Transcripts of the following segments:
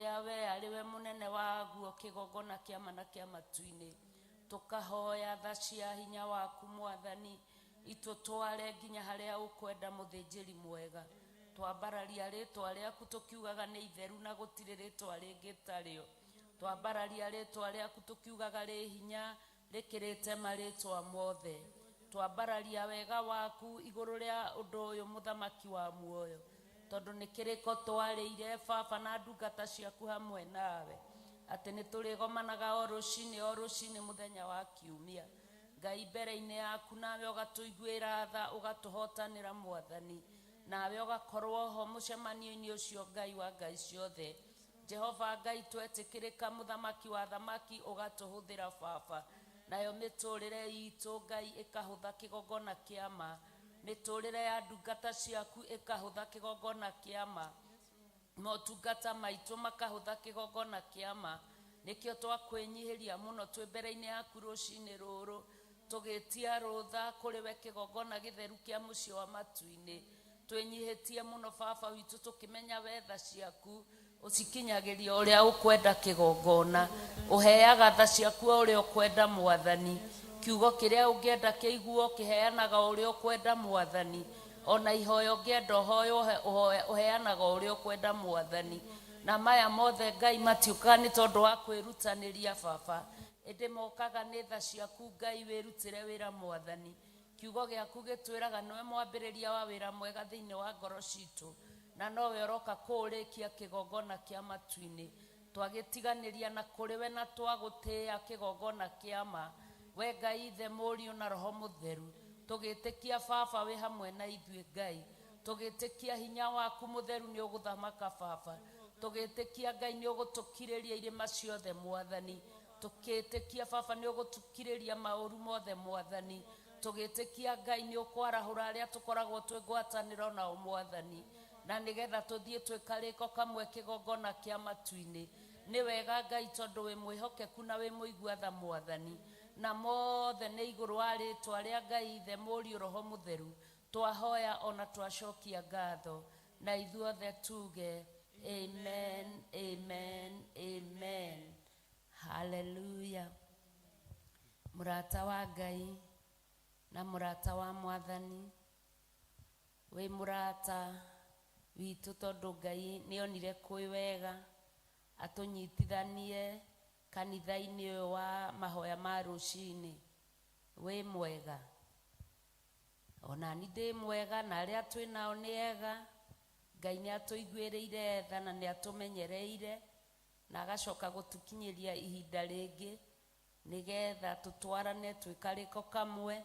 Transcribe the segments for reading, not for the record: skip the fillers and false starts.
Yawe aliwe munene waguo kigogona kia mana kia matuini tukahoya tha cia hinya waku mwathani itutware nginya haria ukwenda muthinjiri mwega twambararia ritwa riaku tukiugaga ni itheru na gutire ritwa ringi tario twambararia ritwa riaku tukiugaga ri hinya rikirite maritwa mothe twambararia wega waku iguru ria undu uyu muthamaki wa muoyo tondu ni kiriko twarire baba na ndungata ciaku hamwe nawe ati ni turigomanaga o rucini muthenya wa kiumia ngai mbere-ini yaku nawe ugatuiguira tha ugatuhotanira mwathani nawe ugakorwo ho mucemanio-ini ucio ngai wa ngai ciothe Jehova ngai twetikirika muthamaki wa thamaki ugatuhuthira baba nayo miturire itu ngai ikahutha kigogona kiama miturire ya ndungata ciaku ikahutha kigogona kiama motungata maitu makahutha kigogona kiama nikio twakwenyihiria muno twi mbere-ini yaku rucini ruru tugitia rutha kuriwe kigogona githeru kia mucii wa matuini twenyihitie muno baba witu tukimenya wetha ciaku ucikinyagiria uria ukwenda kigogona uheaga tha ciaku uria ukwenda mwathani kiugo kiria ungienda kiiguo kiheanaga uria ukwenda mwathani ona ihoyo ungienda hoyo uheanaga uria ukwenda mwathani na maya mothe ngai matiukaga ni tondu wa kwirutaniria baba indi mokaga ni tha ciaku ngai wirutire wira mwathani kiugo giaku gitwiraga niwe mwambiriria wa wira mwega thiini wa ngoro citu na nowe uroka kuurikia kigogona kia matuini twagitiganiria na kuriwe na twagutia kigogona kiama we ngai ithe Mũriũ na roho mutheru tugitikia baba we hamwe na ithuĩ ngai tugitikia hinya waku mutheru ni uguthamaka baba tugitikia ngai ni ugutukiriria irima ciothe mwathani tugitikia baba ni ugutukiriria mauru mothe mwathani tugitikia ngai ni ukwarahura aria tukoragwo twigwatanira na mwathani na nigetha tuthie twikariko kamwe kigogona kia matuini ni wega ngai tondu wi mwihokeku na wi muigua tha mwathani na mothe ni iguru wa ritwa ria ngai ithe Mũriũ roho mutheru twahoya ona twacokia ngatho na ithuothe tuge amen amen amen hallelujah murata wa ngai na murata wa mwathani we murata witu tondu ngai nionire kwi wega atunyitithanie kanitha-ini uyu wa mahoya ma rucini we mwega ona ni ndi mwega na aria twinao ni ega ngai ni atuiguiriire tha na ni atumenyereire na agacoka gutukinyiria ihinda ringi nigetha tutwarane twikariko kamwe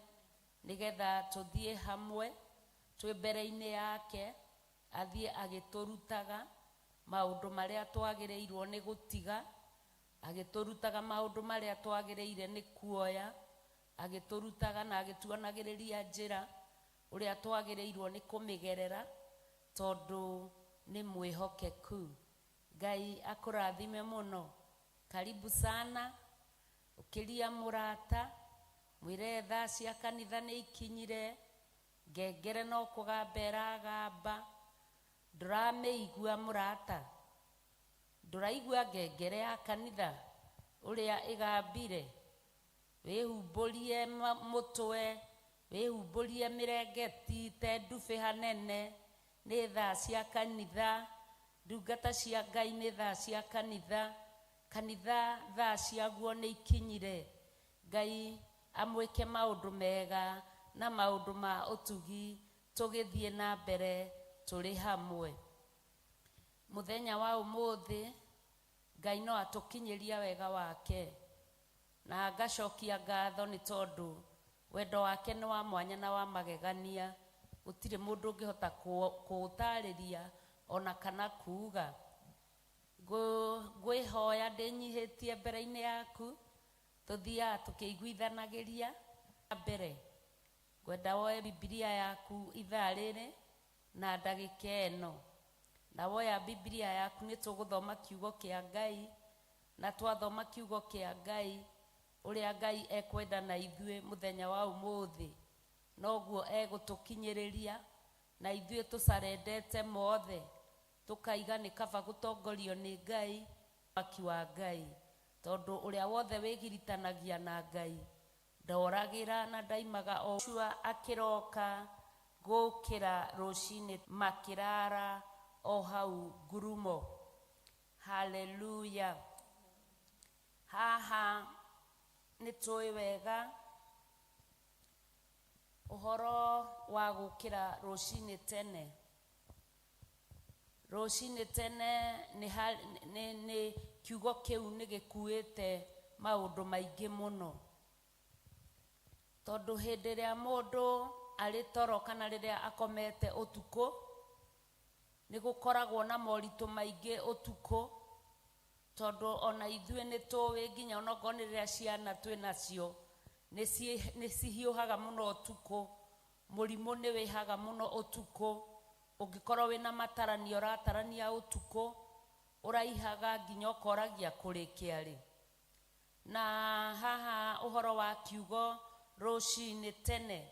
nigetha tuthie hamwe twi mbere-ini yake athie agiturutaga maundu maria twagirirwo ni gutiga agiturutaga maundu maria twagiriire ni kuoya agiturutaga na agituanagiriria njira uria twagirirwo ni kumigerera tondu ni mwihokeku ngai akurathime muno karibu sana ukiria murata mwire tha cia kanitha ni ikinyire ngengere no kugambera gamba ndurameigua murata nduraigua ngengere ya kanitha uria igambire wihumburie mutwe wihumburie mirengeti te ndubi hanene ni tha cia kanitha ndungata cia ngai ni tha cia kanitha tha ciaguo ni ikinyire ngai amwike maundu mega na maundu ma utugi tugithie na mbere turi hamwe muthenya wa umuthi ngai no atukinyiria wega wake na agacokia ngatho ni tondu wendo wake ni wa mwanya na wa magegania gutire mundu ungihota kuutariria ona kana kuuga ngwihoya ndinyihitie mbere-ini yaku tuthia tukiguithanagiria mbere. Ngwenda woe Biblia yaku ithaa riri na ndagika eno, na woya Biblia yaku ni tuguthoma kiugo kia Ngai, na twathoma kiugo kia Ngai uria Ngai ekwenda na ithue muthenya wa umuthi noguo egutukinyiriria, na ithue tucarendete mothe tukaiga ni kaba gutongorio ni Ngai waki wa Ngai, tondu uria wothe wigiritanagia na Ngai ndoragira na ndaimaga. O Joshua akiroka gukira rucini makirara o hau ngurumo. Haleluya. Haha nitui wega uhoro wa gukira rucini tene. Rucini tene ni kiugo kiu ni gikuite maundu maingi muno, tondu hindi ria mundu ari toro kana riria akomete utuku ni gukoragwo na moritu maingi utuku, tondu ona ithue ni tuwi nginya onokorwo ni riria ciana twi nacio ni cihiuhaga muno utuku, murimu ni wihaga muno utuku, ungikorwo wina matarania uratarania utuku uraihaga nginya ukoragia kurikia ri. Na haha uhoro wa kiugo rucini tene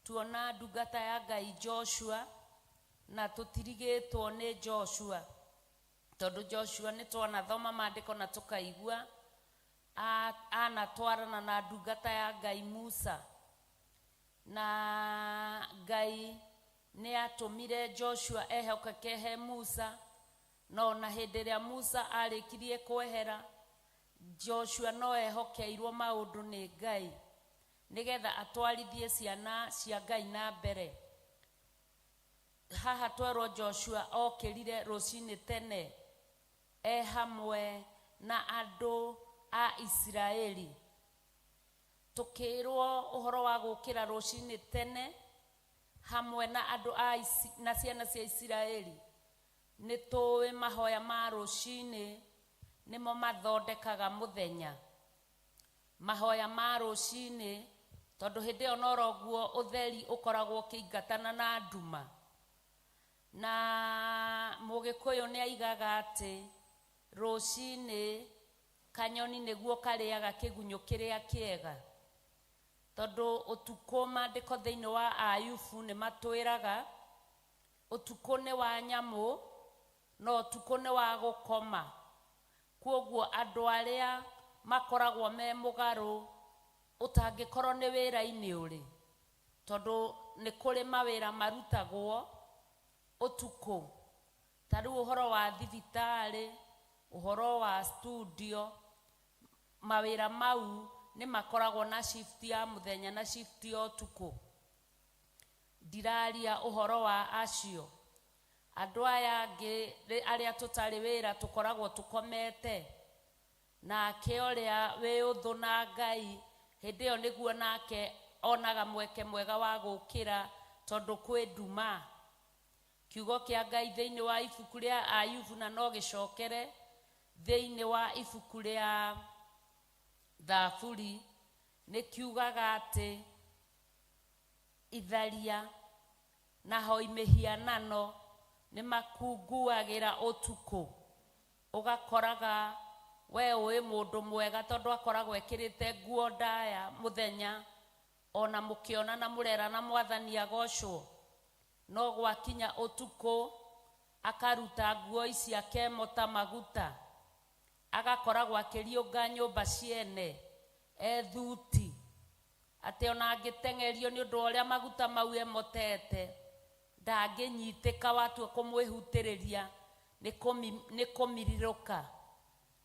tuona ndungata ya Ngai Joshua, na tutirigitwo ni Joshua tondu Joshua ni twana thoma maandiko na tukaigua anatwarana na ndungata ya Ngai Musa, na Ngai ni atumire Joshua ehokeke he Musa, no na hindi ria Musa arikirie kwehera Joshua no ehokeirwo maundu ni Ngai nigetha atwarithie ciana cia Ngai na mbere. Haha twerwo Joshua okirire rucini tene hamwe na andu a Israeli. Tukirwo uhoro wa gukira rucini tene hamwe na andu na ciana cia Israeli, ni tuwi mahoya ma rucini nimo mathondekaga muthenya. Mahoya ma rucini tondu hindi yo noroguo utheri ukoragwo kiingatana na nduma, na Mugikuyu ni aigaga ati rucini kanyoni niguo kariaga kigunyo kiria kiega, tondu utuku maandiko thiini wa Ayubu ni matwiraga utuku ni wa nyamu no utuku ni wa gukoma. Kwoguo andu aria makoragwo me mugaru utangikorwo ni wira-ini uri, tondu ni kuri mawira marutagwo utuku. Tariu uhoro wa thibitari, uhoro wa studio, mawira mau ni makoragwo na shift ya muthenya na shift ya utuku. Ndiraria uhoro wa acio andu aya angi aria tutari wira tukoragwo tukomete, na keoria we uthu na Ngai hindi yo niguo nake onaga mweke mwega wa gukira tondu kwi nduma. Kiugo kia Ngai thiini wa ibuku ria Ayubu na no gicokere thiini wa ibuku ria Thaburi ni kiugaga ati itharia na hoi mihianano ni makunguagira utuku. Ugakoraga we ui mundu mwega tondu akoragwo ekirite nguo ndaya muthenya, ona mukiona na murera na mwathani agocwo, no gwakinya utuku akaruta nguo ici akemota maguta, agakoragwo akiriunga nyumba ciene ethuti, ati ona angitengerio ni undu uria maguta mau emotete ndanginyitika watu kumwihutiriria ni kumiriruka.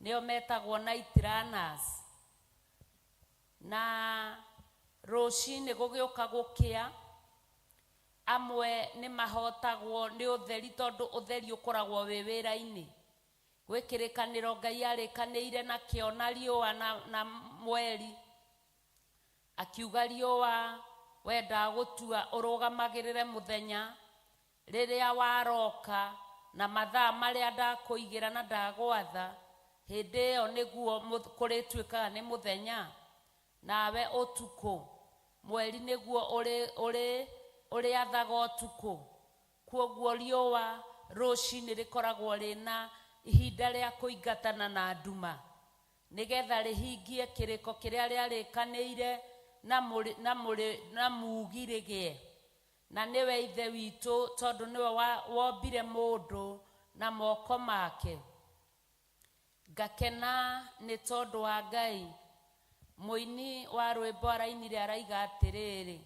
Nio metagwo night runners. Na rucini gugiuka gukia amwe ni mahotagwo ni utheri tondu utheri ukoragwo wi wira-ini. Gwikirikaniro Ngai arikaniire na kiona riua na mweri, akiuga riua wenda gutua urugamagirire muthenya riria waroka na mathaa maria ndakuigira na ndagwatha hinde yo niguo kuritwikaga ni muthenya nawe utuku mweri niguo uri athaga utuku kwoguo riua rucini rikoragwo rina ihinda ria kuingatana na nduma nigetha rihingie kiriko kiria riarikanire na mugirigie na niwe ithe witu tondu niwe wombire mundu na moko make ngakena ni tondu wa Ngai muini wa rwimbo arainire araiga atiriri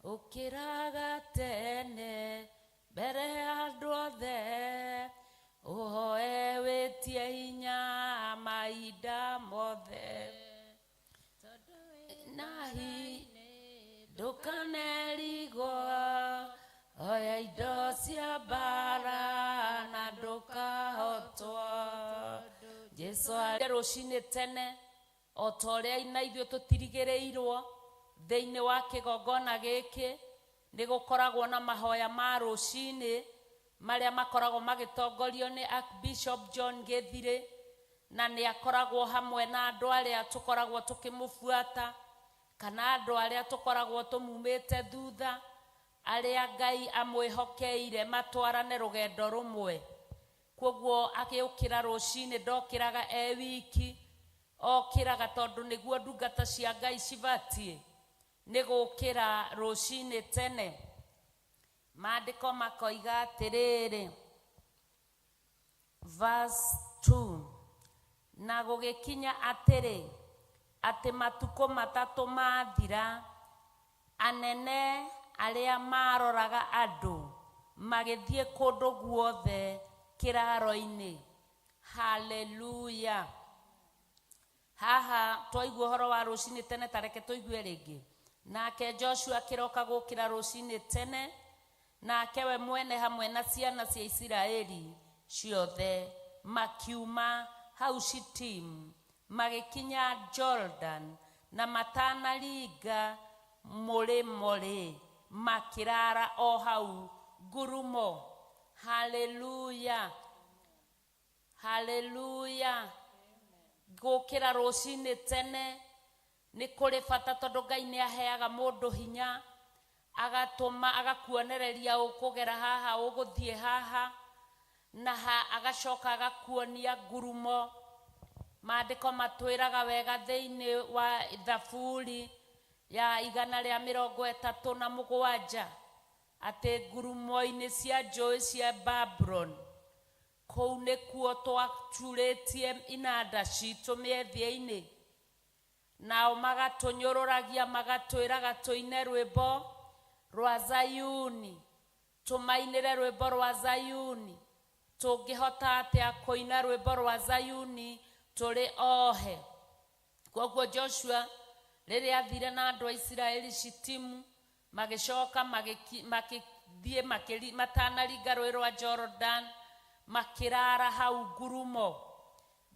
ukiraga tene mbere ya andu othe uhoe witie hinya mahinda mothe nahi ndukanerigwo oya indo cia mbara na ndukahotwo Jesu ari rucini tene otoria ina ithio tutirigireirwo theini wa kigongona giki nigukoragwo na mahoya ma rucini maria makoragwo magitongorio ni Archbishop John Githire na ni akoragwo hamwe na andu aria tukoragwo tukimufuata kana andu aria tukoragwo tumumite thutha aria Ngai amwihokeire matwarane rugendo rumwe kwoguo akiukira rucini ndokiraga wiki okiraga tondu niguo ndungata cia Ngai cibatie nigukira rucini tene maandiko makoiga atiriri verse 2 na gugikinya atiri ati matuko matatu mathira anene aria maroraga andu magithie kundu guothe kiraro-ini haleluya haha toigua horo wa rucini tene tareke toigue ringi nake Joshua kiroka gukira rucini tene nake we mwene hamwe na ciana cia Isiraeli ciothe makiuma hau Shittim magikinya Jordan na matanaringa mure makirara o hau ngurumo haleluya haleluya gukira rucini tene ni kuri bata tondu Ngai ni aheaga mundu hinya agatuma agakuonereria ukugera haha uguthie haha na agacoka agakuonia ngurumo maandiko matwiraga wega theini wa Thaburi ya 137 ati ngurumo-ini cia njui cia Babylon kou nikuo twachuritie inanda citu miethia-ini nao magatunyururagia magatwiraga tuine rwimbo rwa Zayuni tumainire rwimbo rwa Zayuni tungihota atia kuina rwimbo rwa Zayuni turi ohe kwoguo Joshua riri athire na andu a Isiraeli Shittimu magicoka makithie matanaringa rwi rwa Jordan makirara hau ngurumo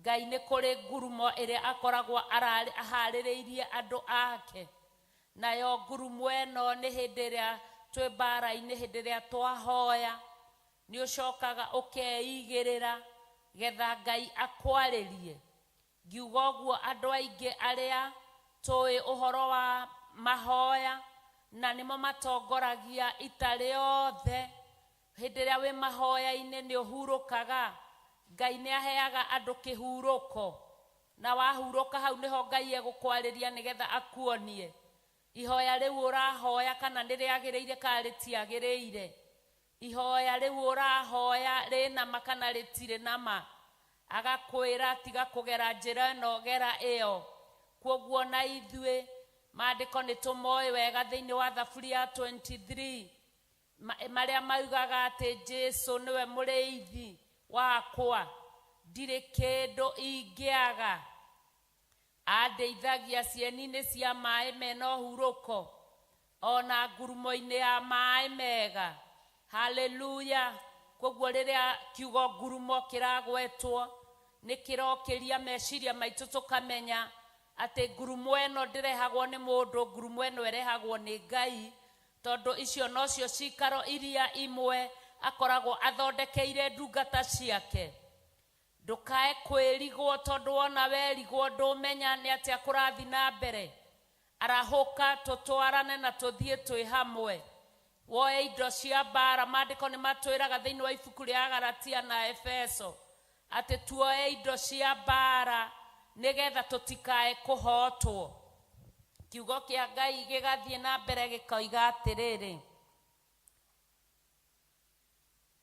Ngai ni kuri ngurumo iria akoragwo ahaririirie andu ake nayo ngurumo eno ni hindi ria twi mbara-ini hindi ria twahoya ni ucokaga ukeigirira getha Ngai akwaririe ngiuga uguo andu aingi aria tui uhoro wa mahoya na nimo matongoragia itari othe hindi ria wi mahoya-ini ni uhurukaga Ngai ni aheaga andu kihuruko na wahuruka hau niho Ngai egukwariria nigetha akuonie ihoya riu urahoya kana niriagiriire kana ritiagiriire ihoya riu urahoya rina makana ritire nama agakwira tiga kugera njira no gera iyo kwoguo na ithue maandiko ni tumoe wega thiini wa Thaburi ya 23 maria maugaga ati Jesu niwe muriithi wakwa ndire kindu ingiaga andeithagia cieni-ini cia mai mena huruko ona ngurumo-ini ya mai mega haleluya kwoguo riria kiugo ngurumo kiragwetwo ni kirokiria meciria maitu tukamenya ati ngurumo eno ndirehagwo ni mundu ngurumo eno irehagwo ni Ngai tondu icio nocio cikaro iria imwe akoragwo athondekeire ndungata ciake. Ndukae kwirigwo tondu wona werigwo ndumenya ni atia kurathi na mbere. Arahuka tutwarane na tuthie twi hamwe. Woe indo cia mbara, maandiko ni matwiraga thiini wa ibuku ria Galatia na Efeso ati tuoe indo cia mbara nigetha tutikae kuhotwo. Kiugo kia Ngai gigathie na mbere gikoiga atiriri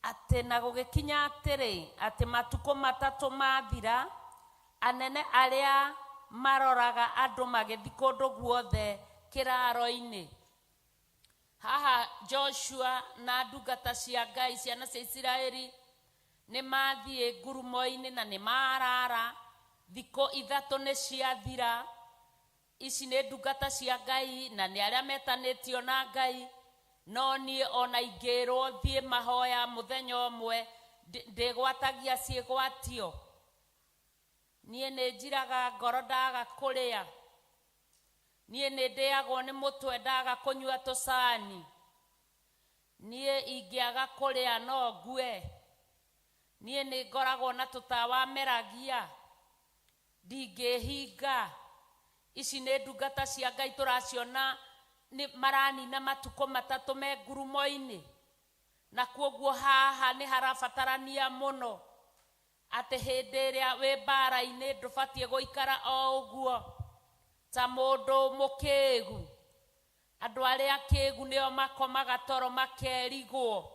ati na gugikinya atiri ati matuko matatu mathira, anene aria maroraga andu magithi kundu guothe kiraro-ini. Haha Joshua na ndungata cia Ngai ciana cia Isiraeli ni mathie ngurumo-ini na ni marara. Thiko ithatu ni ciathira. Ici ni ndungata cia Ngai na ni aria metanitio na Ngai, no nie ona ingirwo thie mahoya muthenya omwe ndigwatagia ciigwatio. Nie ni njiraga ngoro ndaga kuria. Nie ni ndiagwo ni mutwe ndaga kunyua tusani. Nie ingiaga kuria no ngue. Nie ni ngoragwo na tutawa meragia ndingihinga. Ici ni ndungata cia Ngai turaciona ni maranina matuko matatu me ngurumo-ini, na kuoguo haha ni harabatarania muno ati hindi iria wi mbara-ini ndubatie guikara o uguo ta mundu mukigu. Andu aria kigu nio makomaga toro makerigwo.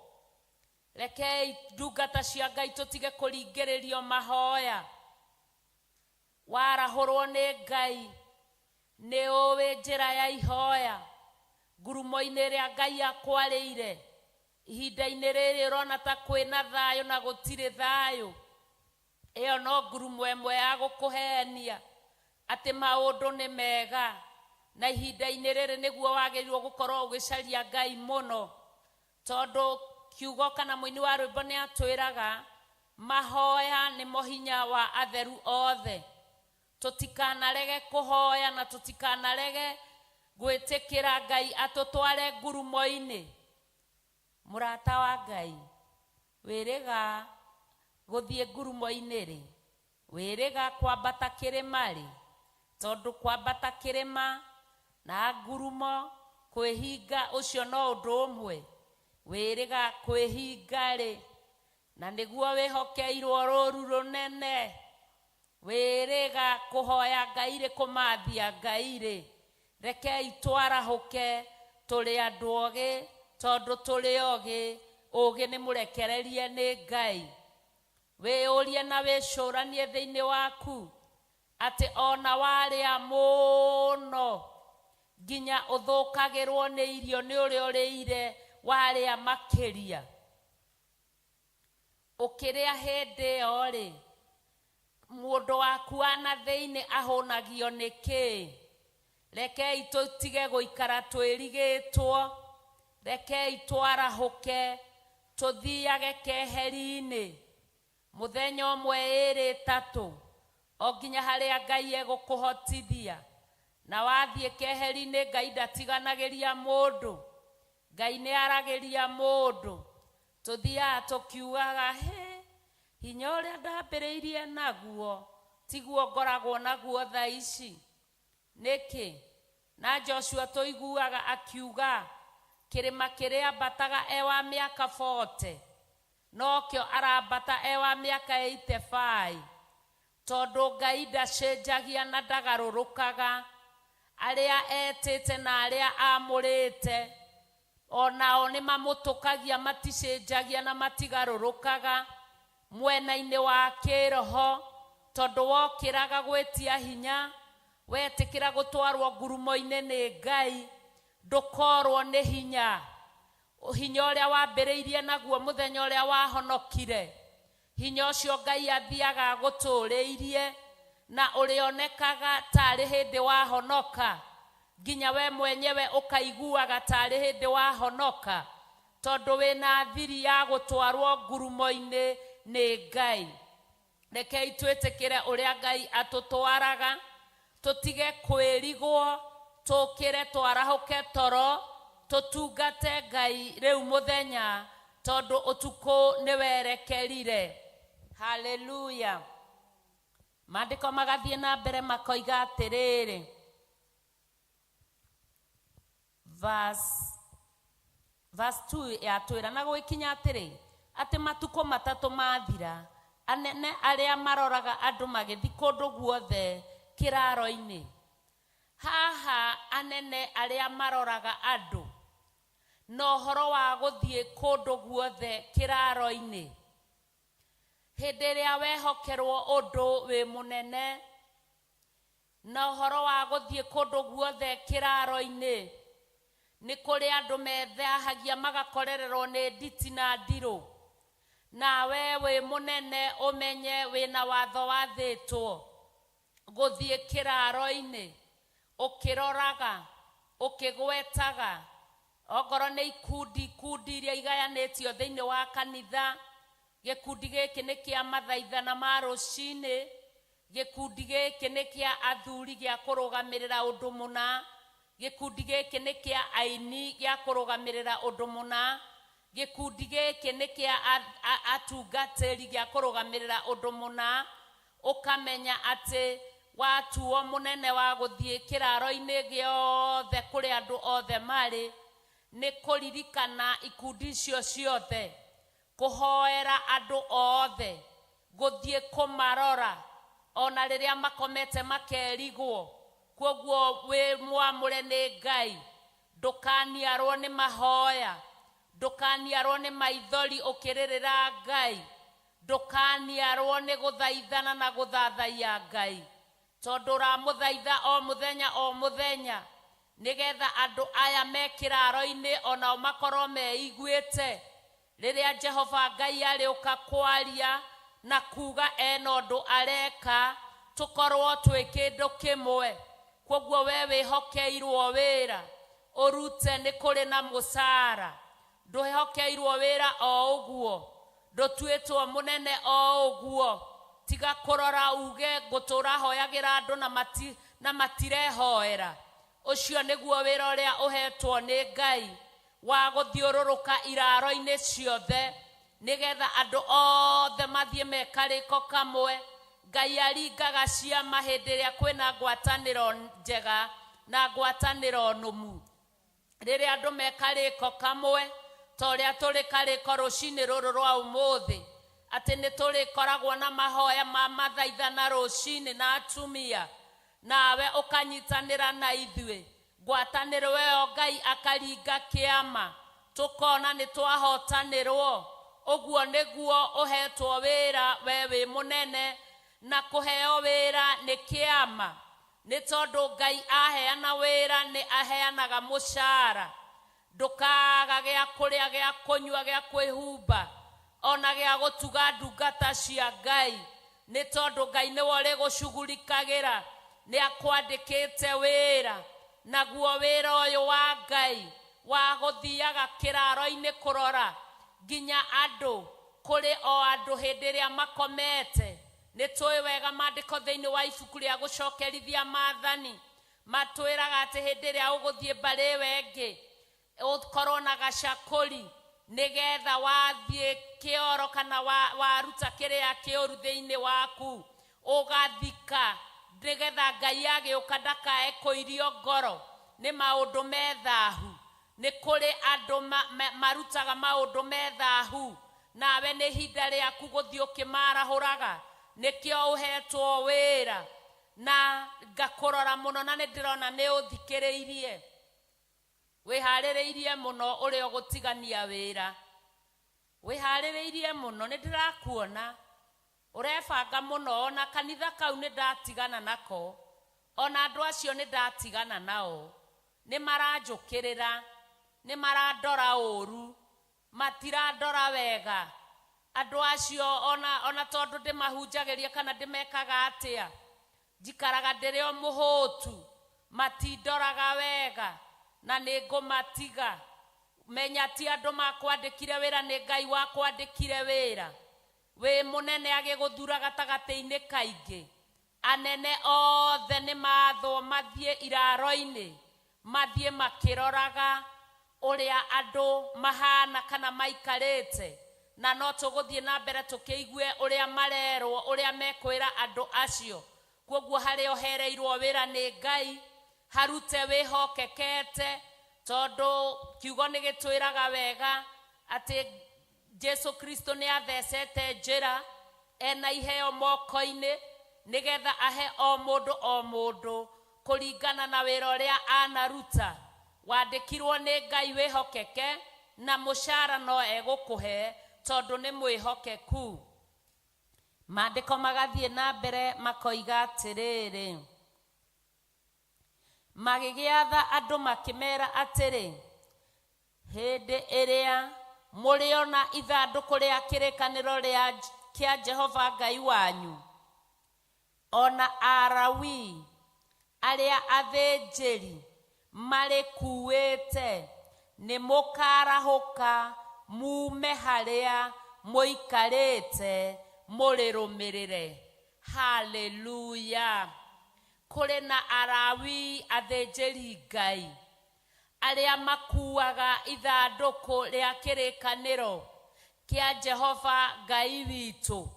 Rekei ndungata cia Ngai tutige kuringiririo mahoya. Warahurwo ni Ngai ni uwi njira ya ihoya. Ngurumo-ini ria Ngai akwariire ihinda-ini riri urona ta kwina thayo na gutiri thayo, iyo no ngurumo emwe ya gukuhenia ati maundu ni mega, na ihinda-ini riri niguo wagirirwo gukorwo ugicaria Ngai muno, tondu kiugo kana muini wa rwimbo ni atwiraga mahoya ni mohinya wa atheru othe. Tutikanarege kuhoya na tutikanarege gwitikira Ngai atutware ngurumo-ini. Murata wa Ngai, wiriga guthie ngurumo-ini ri? Wiriga kwambata kirima ri? Tondu kwambata kirima na ngurumo kwihinga ucio no undu umwe. Wiriga kwihinga ri? Na niguo wihokeirwo ruru runene. Wiriga kuhoya Ngai ri kumathia Ngai ri? Rekei twarahuke turi andu ogi, tondu turi ogi, ugi ni murekererie ni Ngai. Wiurie na wicuranie thiini waku ati ona waria muno nginya uthukagirwo ni irio ni uria uriire waria makiria. Ukiria hindi iyo ri, mundu waku ana thiini ahunagio niki? Rekei tutige guikara twirigitwo. Rekei twarahuke tuthiage keheri-ini muthenya omwe iri tatu o nginya haria Ngai egukuhotithia. Na wathie keheri-ini Ngai ndatiganagiria mundu. Ngai ni aragiria mundu. Tuthia tukiugaga hinya uria ndambiriirie naguo tiguo ngoragwo naguo thaa ici niki? Na Joshua tuiguaga akiuga kirima kiria bataga ewa miaka 40 nokio arabata ewa miaka 85, tondu Ngai ndacenjagia na ndagarurukaga. Aria etete na aria amurite onao ni mamutukagia, maticenjagia na matigarurukaga mwena-ini wa kiroho, tondu wokiraga gwetia hinya, wetikira gutwarwo ngurumo-ini ni Ngai, ndukorwo ni hinya. Hinya uria wambiriirie naguo muthenya uria wahonokire, hinya ucio Ngai athiaga guturiirie na urionekaga tari hindi wahonoka, nginya we mwenyewe ukaiguaga tari hindi wahonoka, tondu wina thiri ya gutwarwo ngurumo-ini ni Ngai. Rekei twitikire uria Ngai atutwaraga, tutige kwirigwo, tukire twarahuke toro, tutungate Ngai riu muthenya tondu utuko ni werekerire. Hallelujah. Maandiko magathie na mbere makoiga atiriri, verse 2 yatwira na gwikinya atiri ati matuko matatu mathira, anene aria maroraga andu magithi kundu guothe kiraro-ini. Haha anene aria maroraga andu no horo wa guthie kundu guothe kiraro-ini. Hindi iria wehokerwo undu wi munene no horo wa guthie kundu guothe kiraro-ini, ni kuri andu methahagia magakorererwo ni nditi na ndiru, na we wi munene umenye wina watho wathitwo guthie kiraro-ini ukiroraga ukigwetaga ogoro ni ikundi iria igayanitio thiini wa kanitha. Gikundi giki ni kia mathaithana ma rucini, gikundi giki ni kia athuri gia kurugamirira undu muna, gikundi giki ni kia aini gia kurugamirira undu muna, gikundi giki ni kia atungatiri gia kurugamirira undu muna. Ukamenya ati watuo munene wa guthie kiraro-ini giothe kuri andu othe mari, ni kuririkana ikundi icio ciothe, kuhoera andu othe, guthie kumarora ona riria makomete makerigwo. Koguo we mwamure ni Ngai, ndukaniarwo ni mahoya, ndukaniarwo ni maithori ukiririra Ngai, ndukaniarwo ni guthaithana na guthathaia Ngai, tondu ramuthaitha o muthenya nigetha andu aya me kiraro-ini ona makorwo meiguite riria Jehova Ngai ari ukakwaria na kuga eno ndu areka, tukorwo twi kindu kimwe. Koguo we wihokeirwo wira urute ni kuri na musara, nduhokeirwo wira o uguo, ndutwitwo munene o uguo. Tiga kurora uge gutura hoyagira andu na matirehoera. Ucio niguo wira uria uhetwo ni Ngai wa guthiururuka iraro-ini ciothe nigetha andu othe mathie mekariko kamwe. Ngai aringaga ciama hindi iria kwina ngwataniro njega na ngwataniro numu. Riria andu mekariko kamwe ta uria turi kariko rucini ruru rwa umuthi, ati ni turi koragwo na mahoya ma mathaithana rucini na atumia, nawe ukanyitanira na ithui, ngwataniro io Ngai akaringa kiama, tukona ni twahotanirwo. Uguo niguo uhetwo wira we wi munene, na kuheo wira ni kiama, ni tondu Ngai aheana wira ni aheanaga mushara. Ndukaga gia kuria gia kunywa gia kwihumba ona gia gutuga ndungata cia Ngai, ni tondu Ngai ni wori gucugurikagira, ni akwandikite wira. Naguo wira uyu wa Ngai wa guthiaga kiraro-ini kurora nginya andu kuri o andu hindi iria makomete. Ni tui wega maandiko thiini wa ibuku ria gucokerithia maathani matwiraga ati hindi iria uguthie mbari wengi ukorwo na gacakuri nigetha wathie kioro kana waruta kiria kiuru thiini waku ugathika, nigetha Ngai agiuka ndakae kuirio ngoro ni maundu methahu. Ni kuri andu marutaga maundu methahu, nawe ni hinda riaku guthie ukimarahuraga. Nikio uhetwo wira na ngakurora muno, na ndirona ni uthikiriirie, wihaririirie muno uri ugutigania wira, wihaririirie muno. Ni ndirakuona urebanga muno, ona kanitha kau ni ndatigana nako, ona andu acio ni ndatigana nao. Ni maranjukirira, ni marandora uru, matirandora wega. Andu acio ona tondu ndimahunjagiria kana ndimekaga atia, njikaraga ndiri o muhutu, matindoraga wega na ningumatiga. Menya ti andu makwandikire wira, ni Ngai wakwandikire wira. We munene agiguthura gatagati-ini kaingi, anene othe ni matho mathie iraro-ini, mathie makiroraga uria andu mahana kana maikarite na no tuguthie na mbere tukiigue uria marerwo uria mekwira andu acio koguo hari ohereirwo wira ni Ngai harute wihokekete tondu kiugo ni gitwiraga wega ati Jesu Kristo ni athecete njira ena iheo moko-ini nigetha ahe o mundu kuringana na wira uria anaruta wandikirwo ni Ngai wihokeke na mushara no egukuhe tondu ni mwihokeku. Maandiko magathie na mbere makoiga atiriri magigiatha andu makimera atiri hindi iria muriona ithanduku ria kirikaniro ria kia Jehova Ngai wanyu ona Arawi aria athinjiri marikuite ni mukarahuka mume haria muikarite murirumirire. Haleluya. Kuri na Arawi athinjiri Ngai aria makuaga ithanduku ria kirikaniro kia Jehova Ngai witu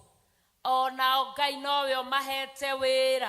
ona Ngai nowe mahete wira